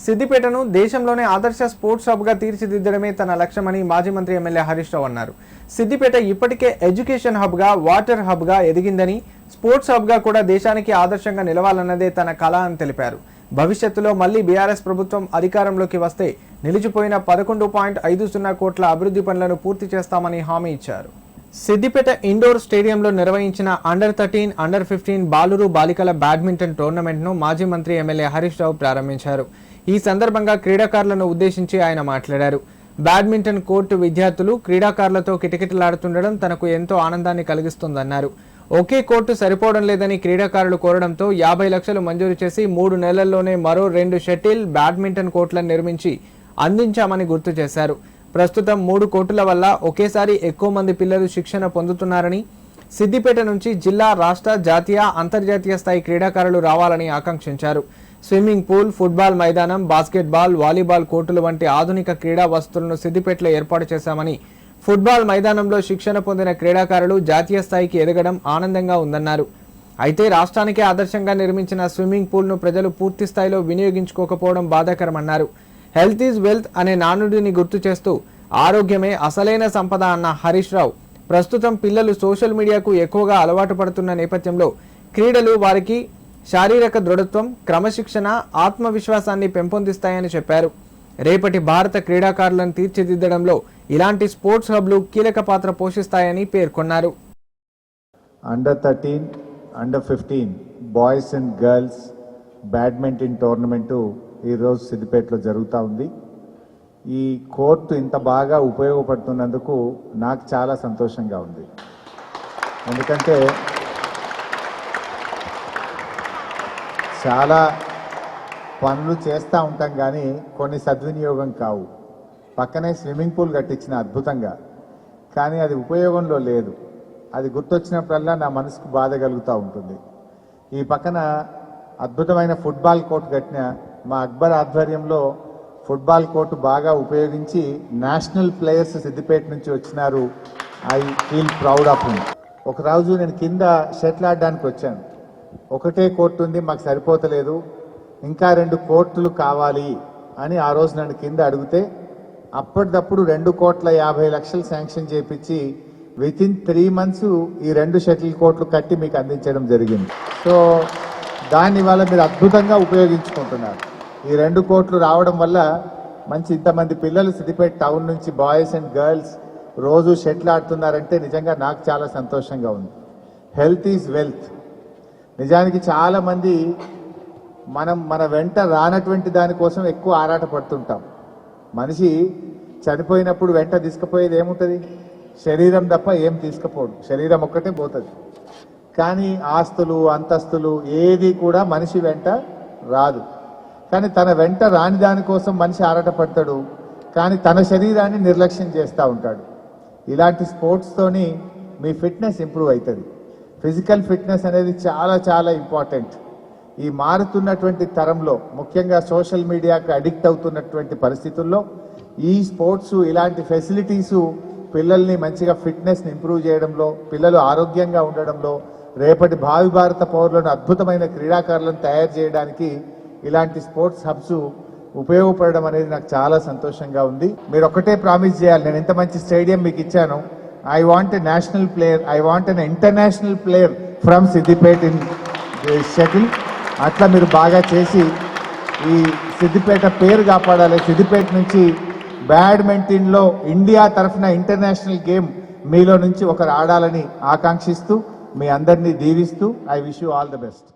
సిద్దిపేటను దేశంలోనే ఆదర్శ స్పోర్ట్స్ హబ్గా తీర్చిదిద్దడమే తన లక్ష్యమని మాజీ మంత్రి ఎమ్మెల్యే హరీష్ రావు అన్నారు. సిద్దిపేట ఇప్పటికే ఎడ్యుకేషన్ హబ్గా, వాటర్ హబ్గా ఎదిగిందని, స్పోర్ట్స్ హబ్గా కూడా దేశానికి ఆదర్శంగా నిలవాలన్నదే తన కల అని తెలిపారు. భవిష్యత్తులో మళ్లీ బీఆర్ఎస్ ప్రభుత్వం అధికారంలోకి వస్తే నిలిచిపోయిన 11.50 కోట్ల అభివృద్ధి పనులను పూర్తి చేస్తామని హామీ ఇచ్చారు. సిద్దిపేట ఇండోర్ స్టేడియంలో నిర్వహించిన అండర్-13, అండర్-15 బాలురు బాలికల బ్యాడ్మింటన్ టోర్నమెంట్ను మాజీ మంత్రి ఎమ్మెల్యే హరీష్ రావు ప్రారంభించారు. ఈ సందర్భంగా క్రీడాకారులను ఉద్దేశించి ఆయన మాట్లాడారు. బ్యాడ్మింటన్ కోర్టు విద్యార్థులు క్రీడాకారులతో కిటకిటలాడుతుండడం తనకు ఎంతో ఆనందాన్ని కలిగిస్తుందన్నారు. ఒకే కోర్టు సరిపోవడం లేదని క్రీడాకారులు కోరడంతో 50 లక్షలు మంజూరు చేసి 3 నెలల్లోనే మరో 2 షటిల్, బ్యాడ్మింటన్ కోర్టులను నిర్మించి అందించామని గుర్తు చేశారు. ప్రస్తుతం 3 కోర్టుల వల్ల ఒకేసారి ఎక్కువ మంది పిల్లలు శిక్షణ పొందుతున్నారని, సిద్దిపేట నుంచి జిల్లా, రాష్ట్ర, జాతీయ, అంతర్జాతీయ స్థాయి క్రీడాకారులు రావాలని ఆకాంక్షించారు. స్విమ్మింగ్ పూల్, ఫుట్బాల్ మైదానం, బాస్కెట్బాల్, వాలీబాల్ కోర్టులు వంటి ఆధునిక క్రీడా వసతులను సిద్దిపేటలో ఏర్పాటు చేశామని, ఫుట్బాల్ మైదానంలో శిక్షణ పొందిన క్రీడాకారులు జాతీయ స్థాయికి ఎదగడం ఆనందంగా ఉందన్నారు. అయితే రాష్ట్రానికే ఆదర్శంగా నిర్మించిన స్విమ్మింగ్ పూల్ను ప్రజలు పూర్తి స్థాయిలో వినియోగించుకోకపోవడం బాధాకరమన్నారు. హెల్త్ ఈజ్ వెల్త్ అనే నానుడిని గుర్తు చేస్తూ ఆరోగ్యమే అసలైన సంపద అన్న హరీష్ రావు, ప్రస్తుతం పిల్లలు సోషల్ మీడియాకు ఎక్కువగా అలవాటు పడుతున్న నేపథ్యంలో క్రీడలు వారికి శారీరక దృఢత్వం, క్రమశిక్షణ, ఆత్మవిశ్వాసాన్ని పెంపొందిస్తాయని చెప్పారు. రేపటి భారత క్రీడాకారులను తీర్చిదిద్దడంలో ఇలాంటి స్పోర్ట్స్ హబ్లు కీలక పాత్ర పోషిస్తాయని పేర్కొన్నారు. అండర్-13, under fifteen boys and girls badminton tournament ఈరోజు సిద్దిపేటలో జరుగుతూ ఉంది. ఈ కోర్టు ఇంత బాగా ఉపయోగపడుతున్నందుకు నాకు చాలా సంతోషంగా ఉంది. ఎందుకంటే చాలా పనులు చేస్తూ ఉంటాం కానీ కొన్ని సద్వినియోగం కావు. పక్కనే స్విమ్మింగ్ పూల్ కట్టించిన అద్భుతంగా, కానీ అది ఉపయోగంలో లేదు. అది గుర్తొచ్చినప్పుడల్లా నా మనసుకు బాధ కలుగుతూ ఉంటుంది. ఈ పక్కన అద్భుతమైన ఫుట్బాల్ కోర్టు కట్టిన మా అక్బర్ ఆధ్వర్యంలో ఫుట్బాల్ కోర్టు బాగా ఉపయోగించి నేషనల్ ప్లేయర్స్ సిద్దిపేట నుంచి వచ్చినారు. I feel proud of him. ఒకరోజు నేను కింద షటిల్ ఆడడానికి వచ్చాను. ఒకటే కోర్టు ఉంది, మాకు సరిపోతలేదు, ఇంకా 2 కోర్టులు కావాలి అని ఆ రోజు నన్ను కింద అడిగితే అప్పటిదప్పుడు 2,50 లక్షలు శాంక్షన్ చేయించి వితిన్ 3 months ఈ 2 షటిల్ కోర్టులు కట్టి మీకు అందించడం జరిగింది. సో దాన్ని వల్ల మీరు అద్భుతంగా ఉపయోగించుకుంటున్నారు. ఈ 2 కోర్టులు రావడం వల్ల మంచి ఇంతమంది పిల్లలు సిద్దిపేట టౌన్ నుంచి బాయ్స్ అండ్ గర్ల్స్ రోజు షటిల్ ఆడుతున్నారంటే నిజంగా నాకు చాలా సంతోషంగా ఉంది. Health is wealth. నిజానికి చాలామంది మన వెంట రానటువంటి దానికోసం ఎక్కువ ఆరాట పడుతుంటాం. మనిషి చనిపోయినప్పుడు వెంట తీసుకుపోయేది ఏముంటుంది? శరీరం తప్ప ఏం తీసుకుపోడు. శరీరం ఒక్కటే పోతుంది. కానీ ఆస్తులు, అంతస్తులు ఏది కూడా మనిషి వెంట రాదు. కానీ తన వెంట రాని దానికోసం మనిషి ఆరాట పడతాడు, కానీ తన శరీరాన్ని నిర్లక్ష్యం చేస్తూ ఉంటాడు. ఇలాంటి స్పోర్ట్స్తోని మీ ఫిట్నెస్ ఇంప్రూవ్ అవుతుంది. ఫిజికల్ ఫిట్నెస్ అనేది చాలా చాలా ఇంపార్టెంట్. ఈ మారుతున్నటువంటి తరంలో, ముఖ్యంగా సోషల్ మీడియాకి అడిక్ట్ అవుతున్నటువంటి పరిస్థితుల్లో ఈ స్పోర్ట్స్, ఇలాంటి ఫెసిలిటీసు పిల్లల్ని మంచిగా ఫిట్నెస్ని ఇంప్రూవ్ చేయడంలో, పిల్లలు ఆరోగ్యంగా ఉండడంలో, రేపటి భావి భారత పౌరులను అద్భుతమైన క్రీడాకారులను తయారు చేయడానికి ఇలాంటి స్పోర్ట్స్ హబ్స్ ఉపయోగపడడం అనేది నాకు చాలా సంతోషంగా ఉంది. మీరు ఒక్కటే ప్రామిస్ చేయాలి, నేను ఇంత మంచి స్టేడియం మీకు ఇచ్చాను, I want a national player, I want an international player from Siddipet in shuttle. అట్లా మీరు బాగా చేసి ఈ సిద్దిపేట పేరు కాపాడాలి. సిద్దిపేట నుంచి బ్యాడ్మింటన్లో ఇండియా తరఫున ఇంటర్నేషనల్ గేమ్ మీలో నుంచి ఒకరు ఆడాలని ఆకాంక్షిస్తూ మీ అందరినీ దీవిస్తూ I wish you all the best.